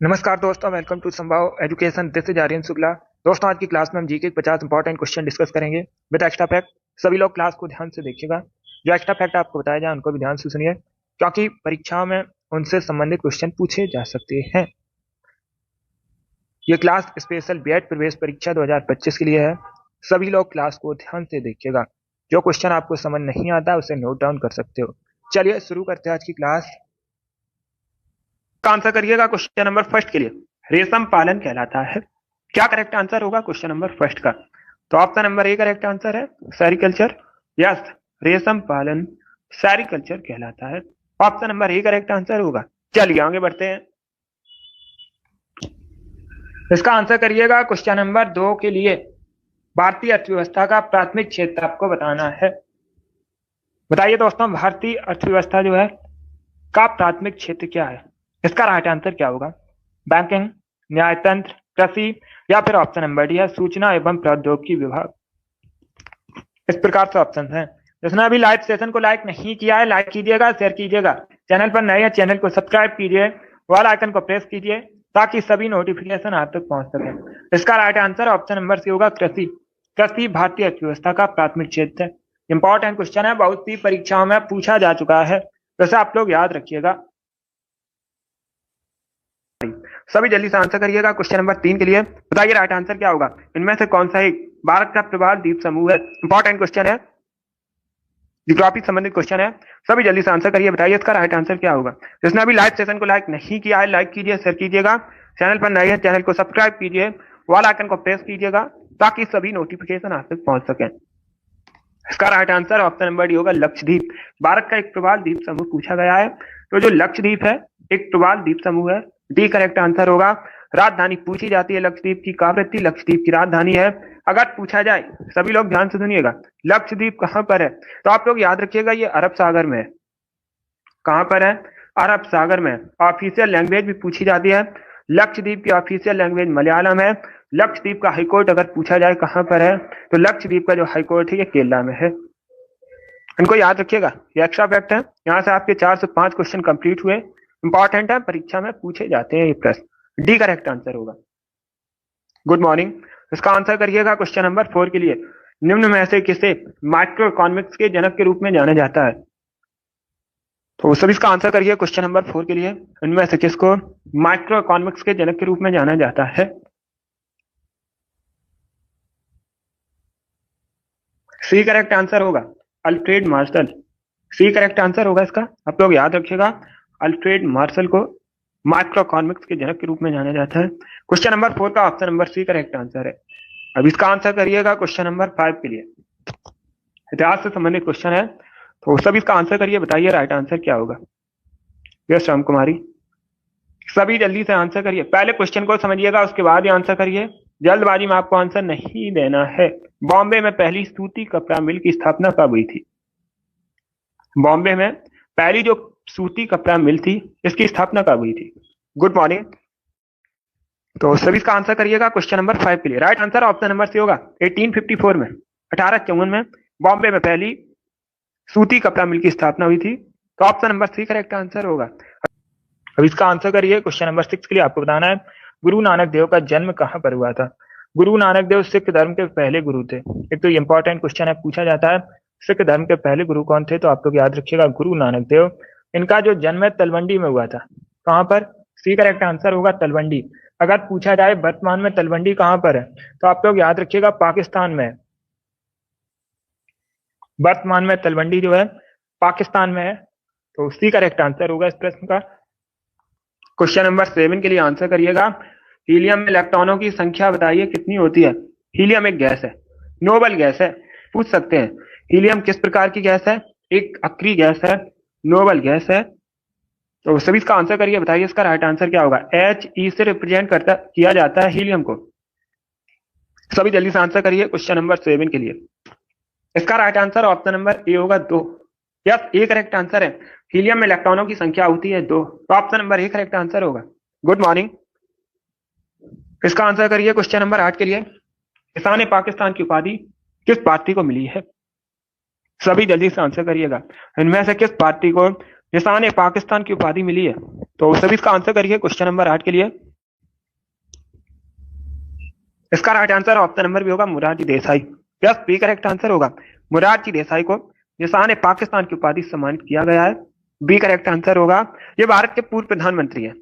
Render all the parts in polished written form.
नमस्कार दोस्तों, welcome to Sambhav education. This is Aryan Shukla. दोस्तों, आज की क्लास में हम जीके के 50 इंपॉर्टेंट क्वेश्चन डिस्कस करेंगे विद एक्स्ट्रा फैक्ट। सभी लोग क्लास को ध्यान से देखिएगा। जो एक्स्ट्रा फैक्ट आपको बताया जाए उनको भी ध्यान से सुनिए, क्योंकि परीक्षाओं में उनसे संबंधित क्वेश्चन पूछे जा सकते हैं। ये क्लास स्पेशल बीएड प्रवेश परीक्षा 2025 के लिए है। सभी लोग क्लास को ध्यान से देखिएगा। जो क्वेश्चन आपको समझ नहीं आता उसे नोट डाउन कर सकते हो। चलिए शुरू करते हैं आज की क्लास का। आंसर करिएगा क्वेश्चन नंबर फर्स्ट के लिए। रेशम पालन कहलाता है। क्या करेक्ट आंसर होगा क्वेश्चन नंबर फर्स्ट का? तो option number A correct answer है, सेरिकल्चर। यस, रेशम पालन सेरिकल्चर कहलाता है। Option number A correct answer होगा। चलिए आगे बढ़ते हैं। इसका आंसर करिएगा क्वेश्चन नंबर 2 के लिए। भारतीय अर्थव्यवस्था का प्राथमिक क्षेत्र आपको बताना है। बताइए दोस्तों, भारतीय अर्थव्यवस्था जो है का प्राथमिक क्षेत्र क्या है? इसका राइट आंसर क्या होगा? बैंकिंग, न्यायतंत्र, कृषि, या फिर ऑप्शन नंबर डी है सूचना एवं प्रौद्योगिकी विभाग। इस प्रकार से ऑप्शन है। जिसने अभी लाइव सेशन को लाइक नहीं किया है, लाइक कीजिएगा, शेयर कीजिएगा। चैनल पर नए हैं, चैनल को सब्सक्राइब कीजिए, वाल आइकन को प्रेस कीजिए ताकि सभी नोटिफिकेशन आप तक पहुंच सके। इसका right answer option number C होगा, कृषि। कृषि भारतीय अर्थव्यवस्था का प्राथमिक क्षेत्र है। इंपॉर्टेंट क्वेश्चन है, बहुत सी परीक्षाओं में पूछा जा चुका है, वैसे आप लोग याद रखिएगा। सभी जल्दी से आंसर करिएगा क्वेश्चन नंबर 3 के लिए। बताइए राइट आंसर क्या होगा? इनमें से कौन सा एक भारत का प्रवाल द्वीप समूह है? इंपॉर्टेंट क्वेश्चन है, जियोग्राफी संबंधित क्वेश्चन है। सभी जल्दी से आंसर करिए, बताइए इसका राइट आंसर क्या होगा। जिसने अभी लाइव सेशन को लाइक नहीं किया है, लाइक कीजिए, शेयर कीजिएगा। चैनल पर नए हैं, चैनल को सब्सक्राइब कीजिए, वाल आइकन को प्रेस कीजिएगा ताकि सभी नोटिफिकेशन आप तक पहुंच सके। इसका right answer option number D होगा, लक्षद्वीप। भारत का एक प्रवाल द्वीप समूह पूछा गया है, तो जो लक्षद्वीप है एक प्रवाल द्वीप समूह है। डी करेक्ट आंसर होगा। राजधानी पूछी जाती है लक्षद्वीप की, कावरत्ती लक्षद्वीप की राजधानी है। अगर पूछा जाए, सभी लोग ध्यान से सुनिएगा, लक्षद्वीप कहां पर है, तो आप लोग याद रखिएगा ये अरब सागर में है। कहां पर है? अरब सागर में। ऑफिशियल लैंग्वेज भी पूछी जाती है। लक्षद्वीप की ऑफिशियल लैंग्वेज मलयालम है। लक्षद्वीप का हाईकोर्ट अगर पूछा जाए कहां पर है, तो लक्षद्वीप का जो हाईकोर्ट है ये केरला में है। इनको याद रखिएगा, ये एक्स्ट्रा फैक्ट है। यहाँ से आपके 4 से 5 क्वेश्चन कंप्लीट हुए। इंपॉर्टेंट है, परीक्षा में पूछे जाते हैं ये प्रश्न। डी करेक्ट आंसर होगा। Good morning. इसका आंसर करिएगा क्वेश्चन नंबर 4 के लिए। निम्न में से किसे माइक्रो इकोनॉमिक्स के जनक के रूप में जाना जाता है? तो सभी इसका आंसर करिए क्वेश्चन नंबर 4 के लिए। इनमें से किसको माइक्रो इकोनॉमिक्स के जनक के रूप में जाना जाता है? सी करेक्ट आंसर होगा, Alfred Marshall. C correct answer होगा इसका। आप लोग याद रखिएगा, अल्फ्रेड मार्शल को माइक्रो इकोनॉमिक्स के जनक के रूप में जाना जाता है। क्वेश्चन नंबर 4 का option number C correct answer है। अब इसका आंसर करिएगा क्वेश्चन नंबर 5 के लिए। इतिहास से संबंधित क्वेश्चन है, तो सभी इसका आंसर करिए, बताइए राइट आंसर क्या होगा। यस राम कुमारी। सभी जल्दी से आंसर करिए, पहले क्वेश्चन को समझिएगा उसके बाद ही आंसर करिए। जल्दबाजी में आपको आंसर नहीं देना है। बॉम्बे में पहली सूती कपड़ा मिल की स्थापना कब हुई थी? बॉम्बे में पहली जो सूती कपड़ा मिल थी, इसकी स्थापना कब हुई थी? Good morning. तो सभी इसका आंसर करिएगा क्वेश्चन नंबर 5 के लिए। Right answer option number C होगा, 1854 में, 1854 में बॉम्बे में पहली सूती कपड़ा मिल की स्थापना हुई थी। तो option number C correct answer होगा। अब इसका आंसर करिए क्वेश्चन नंबर 6 के लिए। आपको बताना है गुरु नानक देव का जन्म कहां पर हुआ था? गुरु नानक देव सिख धर्म के पहले गुरु थे। एक तो इंपॉर्टेंट क्वेश्चन है, पूछा जाता है सिख धर्म के पहले गुरु कौन थे, तो आप लोग याद रखिएगा गुरु नानक देव। इनका जो जन्म है तलवंडी में हुआ था। कहां पर? सी करेक्ट आंसर होगा, तलवंडी। अगर पूछा जाए वर्तमान में तलवंडी कहां पर है, तो आप लोग याद रखिएगा पाकिस्तान में है। वर्तमान में तलवंडी जो है पाकिस्तान में है, तो सी करेक्ट आंसर होगा इस प्रश्न का। क्वेश्चन नंबर 7 के लिए आंसर करिएगा। हीलियम में इलेक्ट्रॉनों की संख्या बताइए कितनी होती है? हीलियम एक गैस है, नोबल गैस है। पूछ सकते हैं हीलियम किस प्रकार की गैस है? एक अक्रिय गैस है, नोबल गैस है। तो सभी इसका आंसर करिए, बताइए इसका राइट आंसर क्या होगा। He से रिप्रेजेंट करता किया जाता है हीलियम को। सभी जल्दी से आंसर करिए क्वेश्चन नंबर 7 के लिए। इसका right answer option number A होगा, 2। यस, ए करेक्ट आंसर है। हीलियम में इलेक्ट्रॉनों की संख्या होती है 2, तो option number A correct answer होगा। Good morning. इसका आंसर करिए क्वेश्चन नंबर 8 के लिए। किसान पाकिस्तान की उपाधि किस पार्टी को मिली है? सभी जल्दी से आंसर करिएगा, इनमें से किस पार्टी को किसान पाकिस्तान की उपाधि मिली है? तो सभी इसका आंसर करिए क्वेश्चन नंबर 8 के लिए। इसका राइट आंसर ऑप्शन नंबर भी होगा Morarji Desai. Yes, B correct answer होगा। मोरारजी देसाई को निशान पाकिस्तान की उपाधि से सम्मानित किया गया है। बी करेक्ट आंसर होगा। ये भारत के पूर्व प्रधानमंत्री हैं,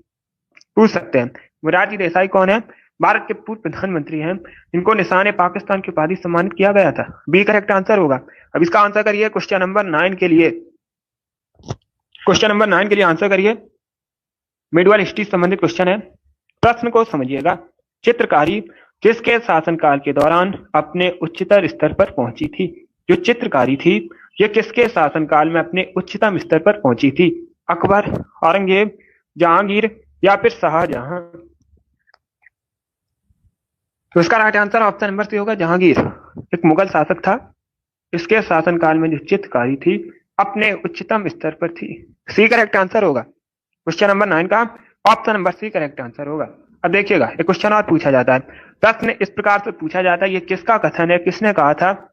पूछ सकते हैं मोरारजी देसाई कौन है। भारत के पूर्व प्रधानमंत्री हैं, इनको निशान पाकिस्तान की उपाधि सम्मानित किया गया था। बी करेक्ट आंसर होगा। अब इसका आंसर करिए क्वेश्चन नंबर 9 के लिए। क्वेश्चन नंबर 9 के लिए आंसर करिए। मिडवल हिस्ट्री संबंधित क्वेश्चन है। प्रश्न को समझिएगा। चित्रकारी किसके शासनकाल के दौरान अपने उच्चतर स्तर पर पहुंची थी? जो चित्रकारी थी ये किसके शासनकाल में अपने उच्चतम स्तर पर पहुंची थी? अकबर, औरंगजेब, जहांगीर या फिर शाहजहां? तो इसका right answer option number C होगा, जहांगीर। एक मुगल शासक था, इसके शासनकाल में जो चित्रकारी थी अपने उच्चतम स्तर पर थी। सी करेक्ट आंसर होगा। क्वेश्चन नंबर 9 का option number C correct answer होगा। अब देखिएगा, एक क्वेश्चन और पूछा जाता है। प्रश्न इस प्रकार से पूछा जाता है, ये किसका कथन है, किसने कहा था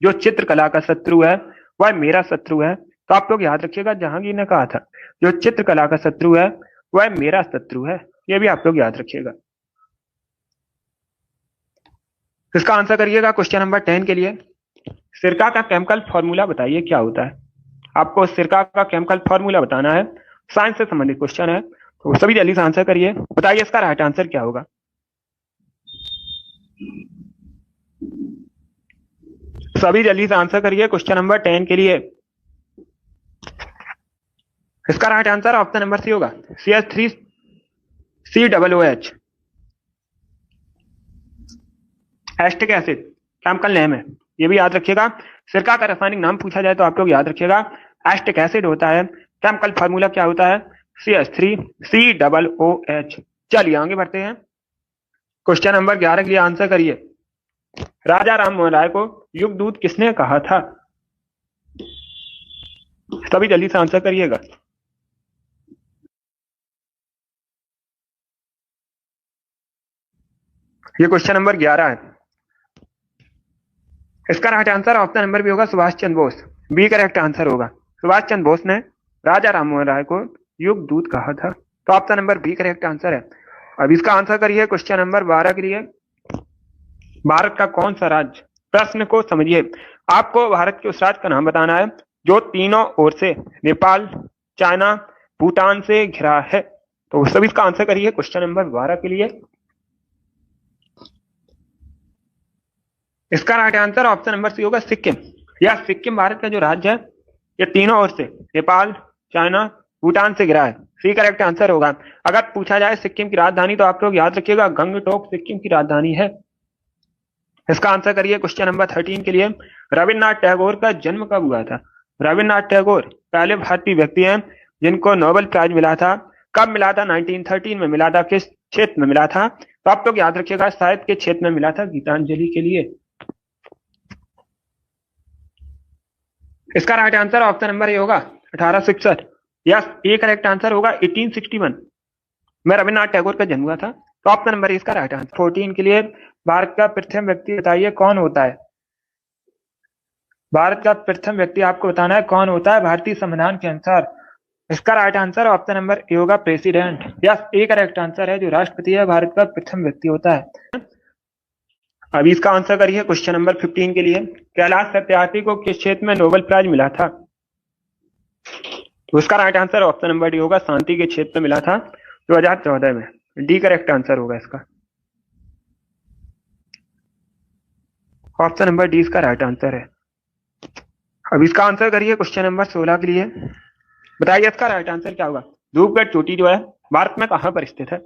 जो चित्रकला का शत्रु है वह मेरा शत्रु है? तो आप लोग याद रखिएगा, जहांगीर ने कहा था जो चित्रकला का शत्रु है वह मेरा शत्रु है। ये भी आप लोग याद रखिएगा। इसका आंसर करिएगा क्वेश्चन नंबर 10 के लिए। सिरका का केमिकल फॉर्मूला बताइए क्या होता है? आपको सिरका का केमिकल फॉर्मूला बताना है। साइंस से संबंधित क्वेश्चन है, तो सभी जल्दी से आंसर करिए। बताइए इसका राइट आंसर क्या होगा। सभी जल्दी से आंसर करिए क्वेश्चन नंबर 10 के लिए। इसका right answer option number C होगा, CH3COOH। Acetic acid chemical name है, ये भी याद रखिएगा। सिरका का रासायनिक नाम पूछा जाए तो आप लोग याद रखिएगा एस्टिक एसिड होता है। केमिकल फार्मूला क्या होता है? CH3COOH। चलिए आगे बढ़ते हैं। क्वेश्चन नंबर 11 के लिए आंसर करिए। राजा राम मोहन राय को युग दूत किसने कहा था? सभी जल्दी से आंसर करिएगा। ये क्वेश्चन नंबर 11 है। इसका राइट आंसर ऑप्शन नंबर भी होगा, Subhash Chandra Bose. B correct answer होगा। सुभाष चंद्र बोस ने राजा राम मोहन राय को युग दूत कहा था, तो option number B correct answer है। अब इसका आंसर करिए क्वेश्चन नंबर 12 के लिए। भारत का कौन सा राज्य, प्रश्न को समझिए, आपको भारत के उस राज्य का नाम बताना है जो तीनों ओर से नेपाल, चाइना, भूटान से घिरा है। तो सभी इसका आंसर करिए क्वेश्चन नंबर 12 के लिए। इसका right answer option number C होगा, सिक्किम। या सिक्किम भारत का जो राज्य है ये तीनों ओर से नेपाल, चाइना, भूटान से घिरा है। सी करेक्ट आंसर होगा। अगर पूछा जाए सिक्किम की राजधानी तो आप लोग याद रखिएगा गंगटोक सिक्किम की राजधानी है। इसका आंसर करिए क्वेश्चन नंबर 13 के लिए। रविन्द्रनाथ टैगोर का जन्म कब हुआ था? रविन्द्रनाथ टैगोर पहले भारतीय व्यक्ति हैं जिनको नोबेल प्राइज मिला था। कब मिला था? 1913 में मिला था। किस क्षेत्र में मिला था? तो आप लोग याद रखिएगा साहित्य के क्षेत्र में मिला था, गीतांजलि के लिए। इसका right answer option number A होगा, 1861। यस, ए करेक्ट आंसर होगा 1861 में रविन्द्रनाथ टैगोर का जन्म हुआ था। तो ऑप्शन नंबर ए इसका राइट आंसर। 14 के लिए, भारत का प्रथम व्यक्ति बताइए कौन होता है? भारत का प्रथम व्यक्ति आपको बताना है कौन होता है भारतीय संविधान के अनुसार। इसका right answer option number A होगा, president. Yes, A correct answer है। जो राष्ट्रपति है भारत का प्रथम व्यक्ति होता है। अभी इसका आंसर करिए क्वेश्चन नंबर 15 के लिए। कैलाश सत्यार्थी को किस क्षेत्र में नोबेल प्राइज मिला था? तो इसका right answer option number D होगा, शांति के क्षेत्र में मिला था 2014 में। डी करेक्ट आंसर होगा इसका। ऑप्शन नंबर डी इसका राइट आंसर है। अब इसका आंसर करिए क्वेश्चन नंबर 16 के लिए। बताइए इसका राइट आंसर क्या होगा। धूपगढ़ चोटी जो है भारत में कहां पर स्थित है?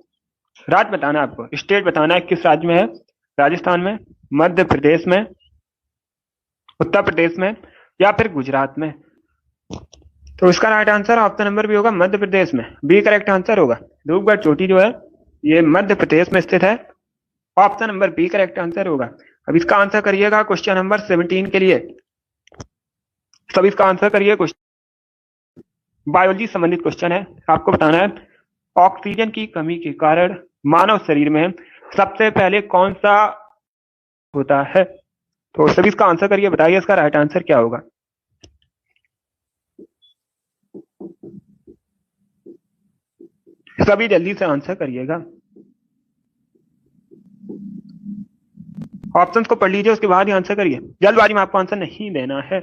राज्य बताना है आपको, स्टेट बताना है किस राज्य में है। राजस्थान में, मध्य प्रदेश में, उत्तर प्रदेश में या फिर गुजरात में? तो इसका राइट आंसर ऑप्शन नंबर भी होगा, मध्य प्रदेश में। बी करेक्ट आंसर होगा। धूपगढ़ चोटी जो है ये मध्य प्रदेश में स्थित है। Option number B correct answer होगा। अब इसका आंसर करिएगा क्वेश्चन नंबर 17 के लिए। सब इसका आंसर करिए। क्वेश्चन बायोलॉजी संबंधित क्वेश्चन है। आपको बताना है ऑक्सीजन की कमी के कारण मानव शरीर में सबसे पहले कौन सा होता है? तो सभी इसका आंसर करिए। बताइए इसका राइट आंसर क्या होगा। सभी जल्दी से आंसर करिएगा। ऑप्शंस को पढ़ लीजिए, उसके बाद ही आंसर करिए, जल्दबाजी में आपको आंसर नहीं देना है।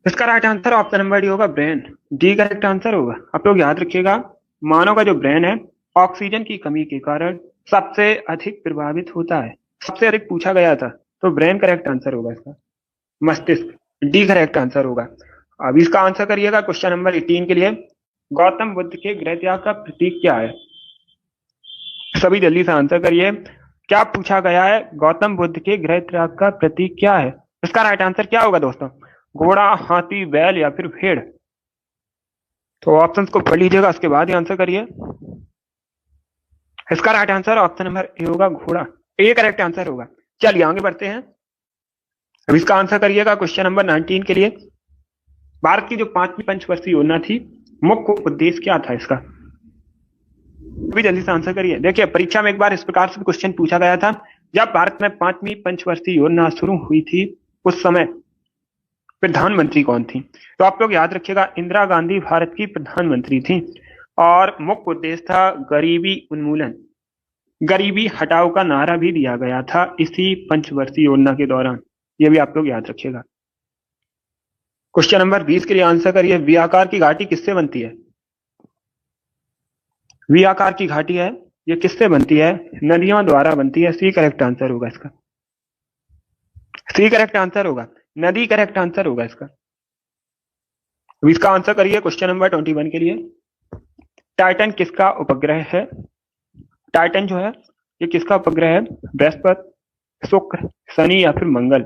इसका right answer option number D होगा, ब्रेन। डी करेक्ट आंसर होगा। आप लोग याद रखिएगा, मानव का जो ब्रेन है ऑक्सीजन की कमी के कारण सबसे अधिक प्रभावित होता है, सबसे अधिक पूछा गया था, तो ब्रेन करेक्ट आंसर होगा इसका। मस्तिष्क, डी करेक्ट आंसर होगा। अब इसका आंसर करिएगा क्वेश्चन नंबर 18 के लिए, गौतम बुद्ध के गृह त्याग का प्रतीक क्या है? सभी जल्दी से आंसर करिए, क्या पूछा गया है? गौतम बुद्ध के गृह त्याग का प्रतीक क्या है? इसका राइट आंसर क्या होगा दोस्तों? घोड़ा, हाथी, बैल या फिर भेड़? तो ऑप्शंस को पढ़ लीजिएगा, उसके बाद ही आंसर करिए। इसका right answer option number A होगा, घोड़ा। ए करेक्ट आंसर होगा। चलिए आगे बढ़ते हैं। अब इसका आंसर करिएगा क्वेश्चन नंबर 19 के लिए, भारत की जो 5वीं पंचवर्षीय योजना थी, मुख्य उद्देश्य क्या था इसका? अभी जल्दी से आंसर करिए। देखिए, परीक्षा में एक बार इस प्रकार से क्वेश्चन पूछा गया था, जब भारत में 5वीं पंचवर्षीय योजना शुरू हुई थी, उस समय प्रधानमंत्री कौन थी? तो आप लोग याद रखिएगा, इंदिरा गांधी भारत की प्रधानमंत्री थी, और मुख्य उद्देश्य था गरीबी उन्मूलन। गरीबी हटाओ का नारा भी दिया गया था इसी पंचवर्षीय योजना के दौरान, ये भी आप लोग याद रखिएगा। क्वेश्चन नंबर 20 के लिए आंसर करिए, वी आकार की घाटी किससे बनती है? वी आकार की घाटी है, ये किससे बनती है? नदियों द्वारा बनती है। सी करेक्ट आंसर होगा इसका। सी करेक्ट आंसर होगा, नदी करेक्ट आंसर होगा इसका। इसका आंसर करिए क्वेश्चन नंबर 21 के लिए, टाइटन किसका उपग्रह है? टाइटन जो है ये किसका उपग्रह है? बृहस्पति, शुक्र, शनि या फिर मंगल?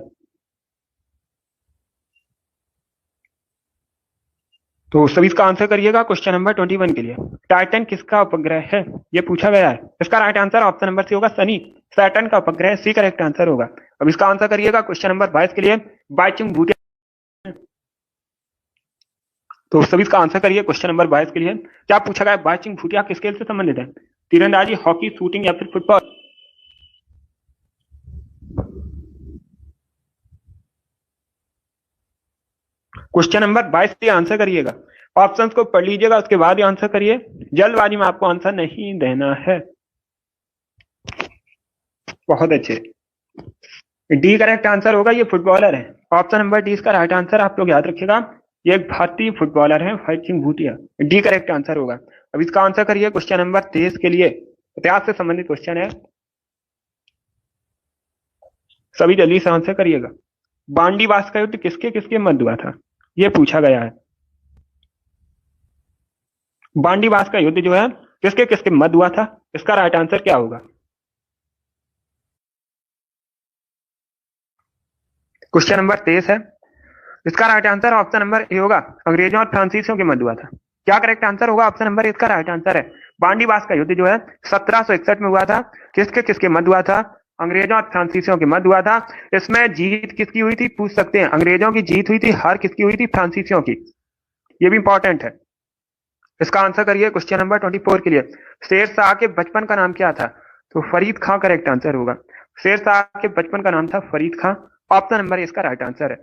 तो सभी इसका आंसर करिएगा क्वेश्चन नंबर 21 के लिए, टाइटन किसका उपग्रह है, ये पूछा गया है। इसका right answer option number C होगा, शनि, सैटर्न का उपग्रह। सी करेक्ट आंसर होगा। अब इसका आंसर करिएगा क्वेश्चन नंबर 22 के लिए, बाइचुंग भूटिया। तो सभी इसका आंसर करिए क्वेश्चन नंबर 22 के लिए, क्या पूछा गया? बाइचुंग भूटिया किस खेल से संबंधित है? तीरंदाजी, हॉकी, शूटिंग या फिर फुटबॉल? क्वेश्चन नंबर 22 से आंसर करिएगा, ऑप्शंस को पढ़ लीजिएगा, उसके बाद ही आंसर करिए, जल्दबाजी में आपको आंसर नहीं देना है। बहुत अच्छे, डी करेक्ट आंसर होगा, ये फुटबॉलर है। ऑप्शन नंबर डी इसका राइट आंसर, आप लोग याद रखिएगा, ये एक भारतीय फुटबॉलर है, Bhaichung Bhutia. D correct answer होगा। अब इसका आंसर करिए क्वेश्चन नंबर 23 के लिए, इतिहास से संबंधित क्वेश्चन है, सभी जल्दी से आंसर करिएगा। बांडीवास का युद्ध किसके किसके मध्य हुआ था, ये पूछा गया है। बांडीवास का युद्ध जो है किसके किसके मध्य हुआ था? इसका राइट आंसर क्या होगा? क्वेश्चन नंबर 23 है, इसका right answer option number A होगा, अंग्रेजों और फ्रांसीसियों के मध्य हुआ था। क्या करेक्ट आंसर होगा? ऑप्शन नंबर ए इसका राइट आंसर है। बांडीवास का युद्ध जो है 1761 में हुआ था, किसके किसके मध्य हुआ था? अंग्रेजों और फ्रांसीसियों के मध्य हुआ था। इसमें जीत किसकी हुई थी पूछ सकते हैं, अंग्रेजों की जीत हुई थी, हार किसकी हुई थी? फ्रांसीसियों की। ये भी इंपॉर्टेंट है। इसका आंसर करिए क्वेश्चन नंबर 24 के लिए, शेर शाह के बचपन का नाम क्या था? तो फरीद खां करेक्ट आंसर होगा। शेर शाह के बचपन का नाम था फरीद खां। ऑप्शन नंबर इसका राइट आंसर है।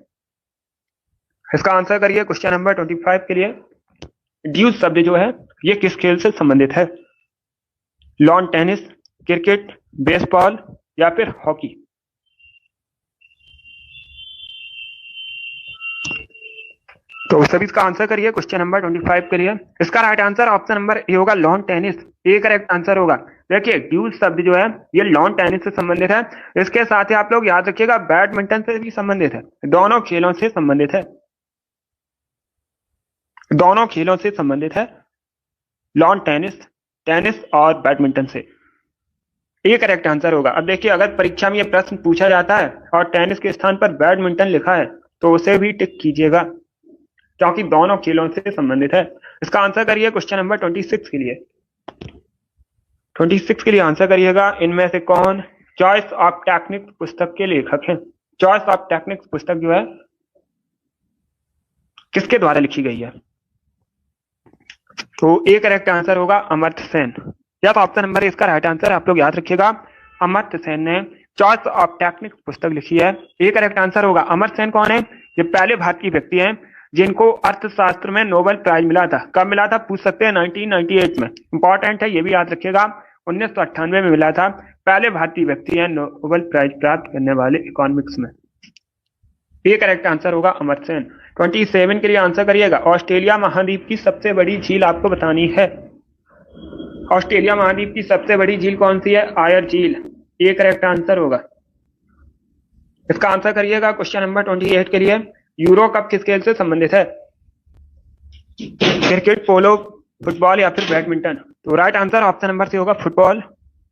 इसका आंसर करिए क्वेश्चन नंबर 25 के लिए, ड्यूस शब्द जो है ये किस खेल से संबंधित है? लॉन टेनिस, क्रिकेट, बेसबॉल या फिर हॉकी? तो सभी इसका आंसर करिए क्वेश्चन नंबर 25 के लिए। इसका right answer option number A होगा, लॉन टेनिस। ए करेक्ट आंसर होगा। देखिए, ड्यूस शब्द जो है ये लॉन टेनिस से संबंधित है। इसके साथ ही आप लोग याद रखिएगा, बैडमिंटन से भी संबंधित है। दोनों खेलों से संबंधित है, दोनों खेलों से संबंधित है, लॉन टेनिस, टेनिस और बैडमिंटन से। ये करेक्ट आंसर होगा। अब देखिए, अगर परीक्षा में ये प्रश्न पूछा जाता है और टेनिस के स्थान पर बैडमिंटन लिखा है तो उसे भी टिक कीजिएगा, क्योंकि दोनों खेलों से संबंधित है। इसका आंसर करिए क्वेश्चन नंबर 26 के लिए। 26 के लिए आंसर करिएगा, इनमें से कौन चॉइस ऑफ टेक्निक्स पुस्तक के लेखक हैं? चॉइस ऑफ टेक्निक्स पुस्तक जो है किसके द्वारा लिखी गई है? तो ए करेक्ट आंसर होगा, अमर्त्य सेन। या तो ऑप्शन नंबर इसका राइट आंसर, आप लोग याद रखिएगा, अमर्त्य सेन ने चॉइस ऑफ टेक्निक्स पुस्तक लिखी है। ए करेक्ट आंसर होगा। अमर्त्य सेन कौन है? ये पहले भारतीय व्यक्ति हैं जिनको अर्थशास्त्र में नोबेल प्राइज मिला था। कब मिला था पूछ सकते हैं, 1998 में। इंपॉर्टेंट है, ये भी याद रखिएगा। 1998 में मिला था। पहले भारतीय व्यक्ति हैं नोबेल प्राइज प्राप्त करने वाले इकोनॉमिक्स में। ये करेक्ट आंसर होगा अमर्त्य सेन। 27 के लिए आंसर करिएगा। ऑस्ट्रेलिया महाद्वीप की सबसे बड़ी झील आपको बतानी है। ऑस्ट्रेलिया महाद्वीप की सबसे बड़ी झील कौन सी है? आयर झील। ये करेक्ट आंसर होगा। इसका आंसर करिएगा क्वेश्चन नंबर 28 के लिए। यूरो कप किस खेल से संबंधित है? क्रिकेट, पोलो, फुटबॉल या फिर बैडमिंटन? तो right answer option number C होगा फुटबॉल।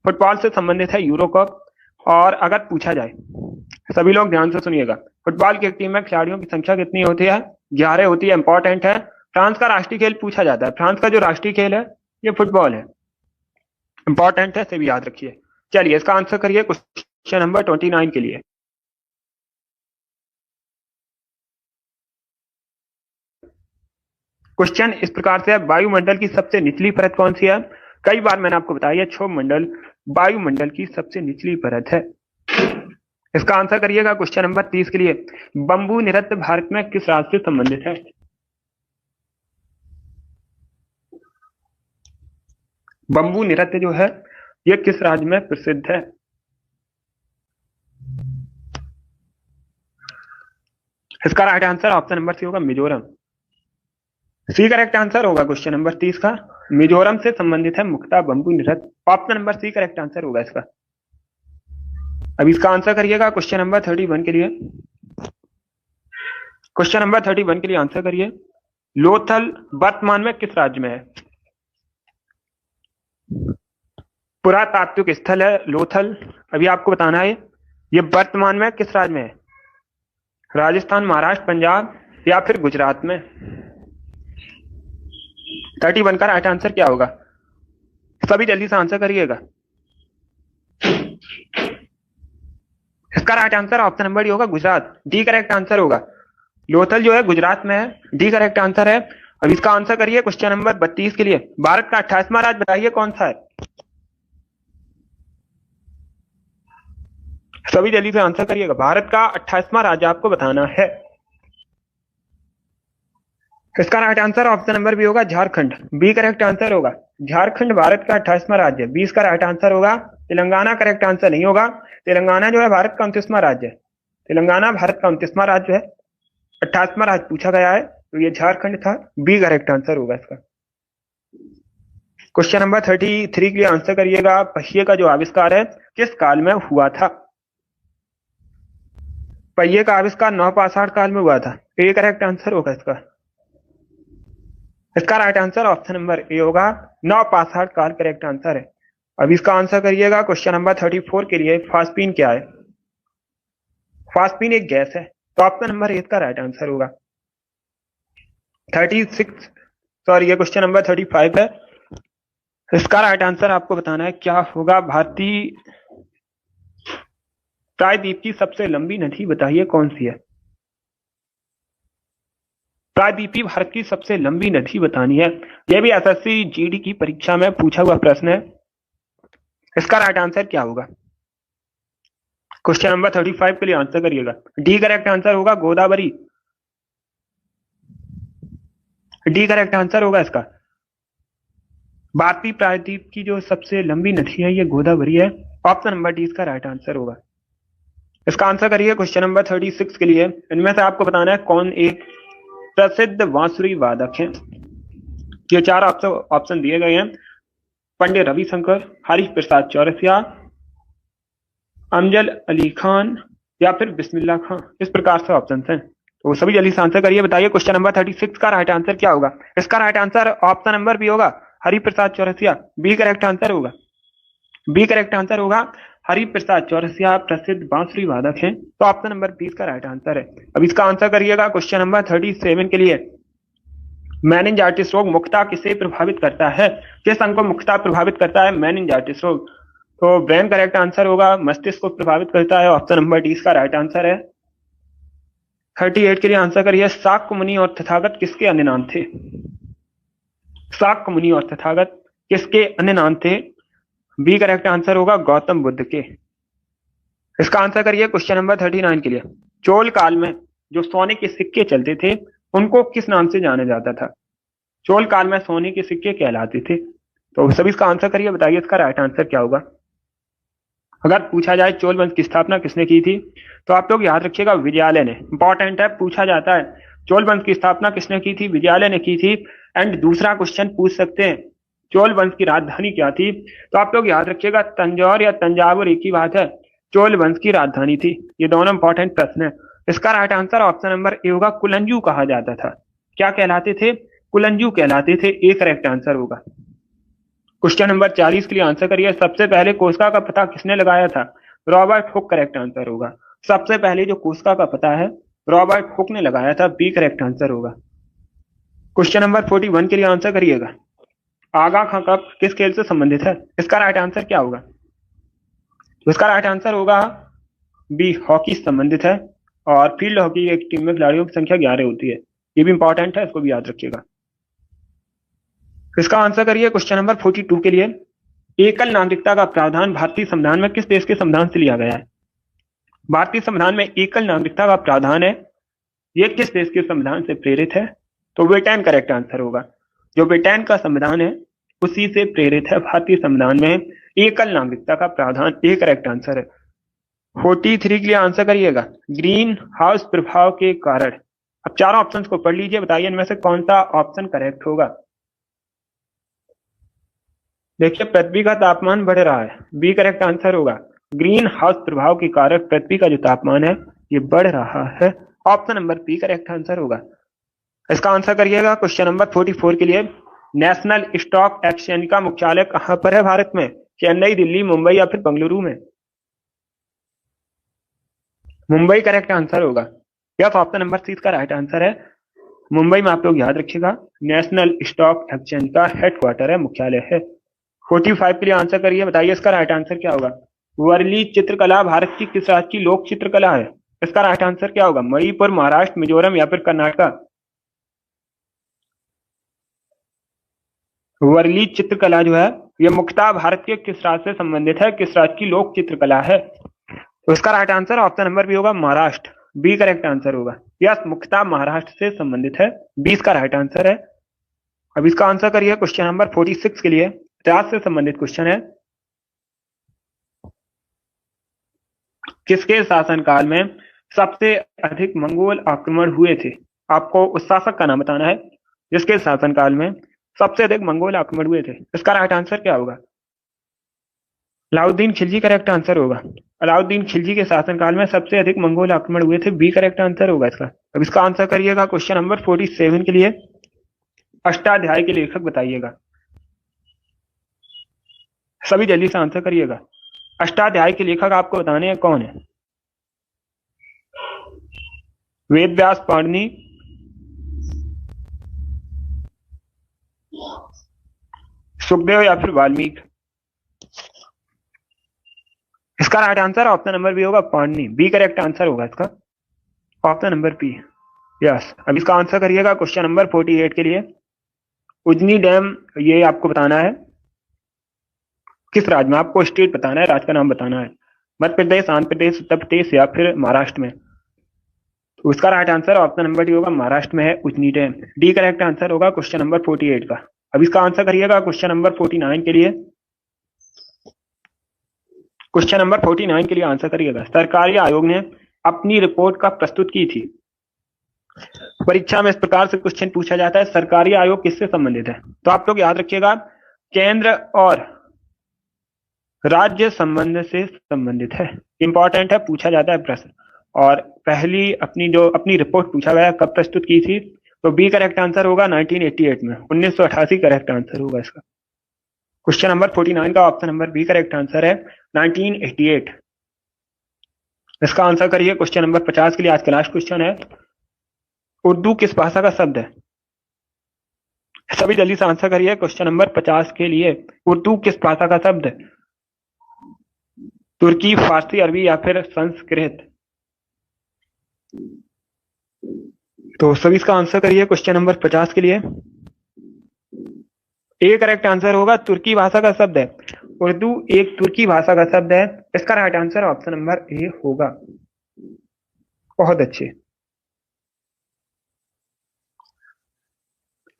फुटबॉल से संबंधित है यूरो कप। और अगर पूछा जाए, सभी लोग ध्यान से सुनिएगा, फुटबॉल की एक टीम में खिलाड़ियों की संख्या कितनी होती है? 11 होती है। इंपॉर्टेंट है। फ्रांस का राष्ट्रीय खेल पूछा जाता है। फ्रांस का जो राष्ट्रीय खेल है ये फुटबॉल है। इंपॉर्टेंट है, इसे भी याद रखिए। चलिए इसका आंसर करिए क्वेश्चन नंबर 29 के लिए। क्वेश्चन इस प्रकार से है, वायुमंडल की सबसे निचली परत कौन सी है? कई बार मैंने आपको बताया क्षोभ मंडल वायुमंडल की सबसे निचली परत है। इसका आंसर करिएगा क्वेश्चन नंबर 30 के लिए। बंबू नृत्य भारत में किस राज्य से संबंधित है? बंबू नृत्य जो है ये किस राज्य में प्रसिद्ध है? इसका right answer option number C होगा मिजोरम। सी करेक्ट आंसर होगा क्वेश्चन नंबर 30 का। मिजोरम से संबंधित है मुक्ता बंबू नृत्य। Option number C correct answer होगा इसका। अब इसका आंसर करिएगा क्वेश्चन नंबर 31 के लिए। क्वेश्चन नंबर 31 के लिए आंसर करिए। लोथल वर्तमान में किस राज्य में है? पुरातात्विक स्थल है लोथल। अभी आपको बताना है ये वर्तमान में किस राज्य में है? राजस्थान, महाराष्ट्र, पंजाब या फिर गुजरात में? 31 का राइट आंसर क्या होगा? सभी जल्दी से आंसर करिएगा। इसका right answer option number D होगा गुजरात। डी करेक्ट आंसर होगा। लोथल जो है गुजरात में है। डी करेक्ट आंसर है। अब इसका आंसर करिए क्वेश्चन नंबर 32 के लिए। भारत का 28वां राज्य बताइए कौन सा है? सभी जल्दी से आंसर करिएगा। भारत का 28वां राज्य आपको बताना है। इसका right answer option number B होगा झारखंड। बी करेक्ट आंसर होगा। झारखंड भारत का 28वां राज्य। 20 का राइट आंसर होगा। तेलंगाना करेक्ट आंसर नहीं होगा। तेलंगाना जो है भारत का 29वां राज्य है। तेलंगाना भारत का 29वां राज्य है। 28वां राज्य पूछा गया है तो ये झारखंड था। बी करेक्ट आंसर होगा इसका। क्वेश्चन नंबर 33 के लिए आंसर करिएगा। पहिए का जो आविष्कार है किस काल में हुआ था? पहिए का आविष्कार नवपाषाण काल में हुआ था। ए करेक्ट आंसर होगा इसका। इसका right answer option number A होगा। नवपाषाण काल करेक्ट आंसर है। अब इसका आंसर करिएगा क्वेश्चन नंबर 34 के लिए। फास्पिन क्या है? फास्पिन एक गैस है। तो ऑप्शन नंबर ए का राइट आंसर होगा। 36 सॉरी ये क्वेश्चन नंबर 35 है। इसका राइट आंसर आपको बताना है क्या होगा। भारतीय प्रायद्वीप की सबसे लंबी नदी बताइए कौन सी है? प्रायद्वीपीय भारत की सबसे लंबी नदी बतानी है। यह भी एसएससी जीडी की परीक्षा में पूछा हुआ प्रश्न है। इसका राइट आंसर क्या होगा? क्वेश्चन नंबर 35 के लिए आंसर करिएगा। डी करेक्ट आंसर होगा गोदावरी। डी करेक्ट आंसर होगा इसका। भारतीय प्रायद्वीप की जो सबसे लंबी नदी है ये गोदावरी है। ऑप्शन नंबर डी इसका राइट आंसर होगा। इसका आंसर करिए क्वेश्चन नंबर 36 के लिए। इनमें से आपको बताना है कौन एक प्रसिद्ध बांसुरी वादक है। ये 4 ऑप्शन दिए गए हैं। पंडित रविशंकर, हरीश प्रसाद चौरसिया, अमजद अली खान या फिर बिस्मिल्लाह खां। इस प्रकार से ऑप्शन हैं। तो सभी जल्दी से आंसर करिए। बताइए क्वेश्चन नंबर 36 का राइट आंसर क्या होगा? इसका right answer option number B होगा Harish Prasad Chaurasia. B correct answer होगा। बी करेक्ट आंसर होगा। हरि प्रसाद चौरसिया प्रसिद्ध बांसुरी वादक हैं। तो ऑप्शन नंबर 20 का राइट आंसर है। अब इसका आंसर करिएगा क्वेश्चन नंबर 37 के लिए। मेनिंजाइटिस रोग मुख्यतः किसे प्रभावित करता है? किस अंग को मुख्यतः प्रभावित करता है मेनिंजाइटिस रोग? तो ब्रेन करेक्ट आंसर होगा। मस्तिष्क को प्रभावित करता है। ऑप्शन नंबर डी का राइट आंसर है। 38 के लिए आंसर करिए। शाक्य मुनि और तथागत किसके अन्य नाम थे? शाक्य मुनि और तथागत किसके अन्य नाम थे? बी करेक्ट आंसर होगा गौतम बुद्ध के। इसका आंसर करिए क्वेश्चन नंबर 39 के लिए। चोल काल में जो सोने के सिक्के चलते थे उनको किस नाम से जाना जाता था? चोल काल में सोने के सिक्के कहलाते थे। तो सभी इसका आंसर करिए, बताइए इसका राइट आंसर क्या होगा। अगर पूछा जाए चोल वंश की स्थापना किसने की थी, तो आप लोग याद रखिएगा विजयालय ने। इंपॉर्टेंट है, पूछा जाता है चोल वंश की स्थापना किसने की थी, विजयालय ने की थी। एंड दूसरा क्वेश्चन पूछ सकते हैं चोल वंश की राजधानी क्या थी, तो आप लोग याद रखिएगा तंजौर या तंजावुर एक ही बात है, चोल वंश की राजधानी थी। ये दोनों इंपॉर्टेंट प्रश्न है। इसका right answer option number A होगा, कुलंजू कहा जाता था। क्या कहलाते थे? कुलंजू कहलाते थे। एक करेक्ट आंसर होगा। क्वेश्चन नंबर 40 के लिए आंसर करिए, सबसे पहले कोस्का का पता किसने लगाया था? रॉबर्ट हुक करेक्ट आंसर होगा। सबसे पहले जो कोस्का का पता है रॉबर्ट हुक ने लगाया था, बी करेक्ट आंसर होगा। क्वेश्चन नंबर 41 के लिए आंसर करिएगा, आगा खां कप किस खेल से संबंधित है? इसका राइट आंसर क्या होगा? तो इसका राइट आंसर होगा बी, हॉकी से संबंधित है। और फील्ड हॉकी एक टीम में खिलाड़ियों की संख्या 11 होती है। ये भी इंपॉर्टेंट है, इसको भी याद रखिएगा। इसका आंसर करिए क्वेश्चन नंबर 42 के लिए, एकल नागरिकता का प्रावधान भारतीय संविधान में किस देश के संविधान से लिया गया है? भारतीय संविधान में एकल नागरिकता का प्रावधान है, ये किस देश के संविधान से प्रेरित है? तो ब्रिटेन करेक्ट आंसर होगा। जो ब्रिटेन का संविधान है उसी से प्रेरित है भारतीय संविधान में एकल नागरिकता का प्रावधान। एक करेक्ट आंसर है। 43 के लिए आंसर करिएगा, ग्रीन हाउस प्रभाव के कारण। अब चारों ऑप्शंस को पढ़ लीजिए, बताइए इनमें से कौन सा ऑप्शन करेक्ट होगा। देखिए पृथ्वी का तापमान बढ़ रहा है, बी करेक्ट आंसर होगा। ग्रीन हाउस प्रभाव के कारण पृथ्वी का जो तापमान है ये बढ़ रहा है। Option number B correct answer होगा। इसका आंसर करिएगा क्वेश्चन नंबर 44 के लिए, नेशनल स्टॉक एक्सचेंज का मुख्यालय कहां पर है भारत में? चेन्नई, दिल्ली, मुंबई या फिर बेंगलुरु में? मुंबई करेक्ट आंसर होगा। यस, ऑप्शन नंबर सी इसका राइट आंसर है। मुंबई में आप लोग याद रखिएगा नेशनल स्टॉक एक्सचेंज का हेडक्वार्टर है, मुख्यालय है। 45 के लिए आंसर करिए, बताइए इसका राइट आंसर क्या होगा। वर्ली चित्रकला भारत की किस राज्य की लोक चित्रकला है? इसका राइट आंसर क्या होगा? मणिपुर, महाराष्ट्र, मिजोरम या फिर कर्नाटक? वर्ली चित्रकला जो है ये मुख्यतः भारत के किस राज्य से संबंधित है, किस राज्य की लोक चित्रकला है? तो इसका right answer option number B होगा, महाराष्ट्र। बी करेक्ट आंसर होगा। यस, मुख्यतः महाराष्ट्र से संबंधित है, 20 का राइट आंसर है। अब इसका आंसर करिए क्वेश्चन नंबर 46 के लिए, इतिहास से संबंधित क्वेश्चन है। किसके शासनकाल में सबसे अधिक मंगोल आक्रमण हुए थे? आपको उस शासक का नाम बताना है जिसके शासनकाल में सबसे अधिक मंगोल आक्रमण हुए थे। इसका राइट आंसर क्या होगा? अलाउद्दीन खिलजी करेक्ट आंसर होगा। अलाउद्दीन खिलजी के शासनकाल में सबसे अधिक मंगोल आक्रमण हुए थे, बी करेक्ट आंसर होगा इसका। अब इसका आंसर करिएगा क्वेश्चन नंबर 47 के लिए, अष्टाध्याय के लेखक बताइएगा। सभी जल्दी से आंसर करिएगा, अष्टाध्याय के लेखक आपको बताने हैं कौन है? वेद व्यास, पाणिनि, सुखदेव या फिर वाल्मीकि? इसका right answer option number B होगा, पाणिनि। बी करेक्ट आंसर होगा इसका, ऑप्शन नंबर बी। यस, अब इसका आंसर करिएगा क्वेश्चन नंबर 48 के लिए, उजनी डैम ये आपको बताना है किस राज्य में, आपको स्टेट बताना है, राज्य का नाम बताना है। मध्य प्रदेश, आंध्र प्रदेश, उत्तर प्रदेश या फिर महाराष्ट्र में? तो उसका right answer option number D होगा, महाराष्ट्र में है Ujani dam. D correct answer होगा क्वेश्चन नंबर 48 का। अब इसका आंसर करिएगा क्वेश्चन नंबर 49 के लिए। क्वेश्चन नंबर 49 के लिए आंसर करिएगा, सरकारी आयोग ने अपनी रिपोर्ट का प्रस्तुत की थी। परीक्षा में इस प्रकार से क्वेश्चन पूछा जाता है, सरकारी आयोग किससे संबंधित है? तो आप लोग याद रखिएगा केंद्र और राज्य संबंध से संबंधित है। इंपॉर्टेंट है, पूछा जाता है प्रश्न। और पहली अपनी रिपोर्ट पूछा गया कब प्रस्तुत की थी, तो बी करेक्ट आंसर होगा 1988 में, 1988 करेक्ट आंसर होगा इसका। क्वेश्चन नंबर 49 का option number B correct answer है 1988। इसका आंसर करिए क्वेश्चन नंबर 50 के लिए, आज का लास्ट क्वेश्चन है, उर्दू किस भाषा का शब्द है? सभी जल्दी से आंसर करिए क्वेश्चन नंबर 50 के लिए, उर्दू किस भाषा का शब्द है? तुर्की, फारसी, अरबी या फिर संस्कृत? तो सभी इसका आंसर करिए क्वेश्चन नंबर 50 के लिए। ए करेक्ट आंसर होगा, तुर्की भाषा का शब्द है। उर्दू एक तुर्की भाषा का शब्द है। इसका right answer option number A होगा। बहुत अच्छे।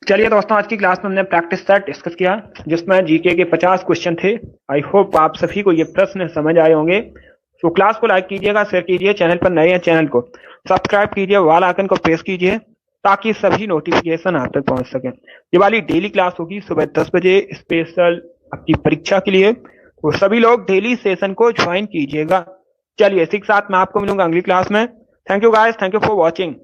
चलिए दोस्तों, आज की क्लास में हमने प्रैक्टिस सेट डिस्कस किया जिसमें जीके के 50 क्वेश्चन थे। आई होप आप सभी को ये प्रश्न समझ आए होंगे। तो क्लास को लाइक कीजिएगा, शेयर कीजिए, चैनल पर नए हैं चैनल को सब्सक्राइब कीजिए, वाल आइकन को प्रेस कीजिए ताकि सभी नोटिफिकेशन आप तक पहुंच सके। ये वाली डेली क्लास होगी सुबह 10 बजे स्पेशल आपकी परीक्षा के लिए, तो सभी लोग डेली सेशन को ज्वाइन कीजिएगा। चलिए इसी के साथ मैं आपको मिलूंगा अगली क्लास में। Thank you guys, thank you for watching.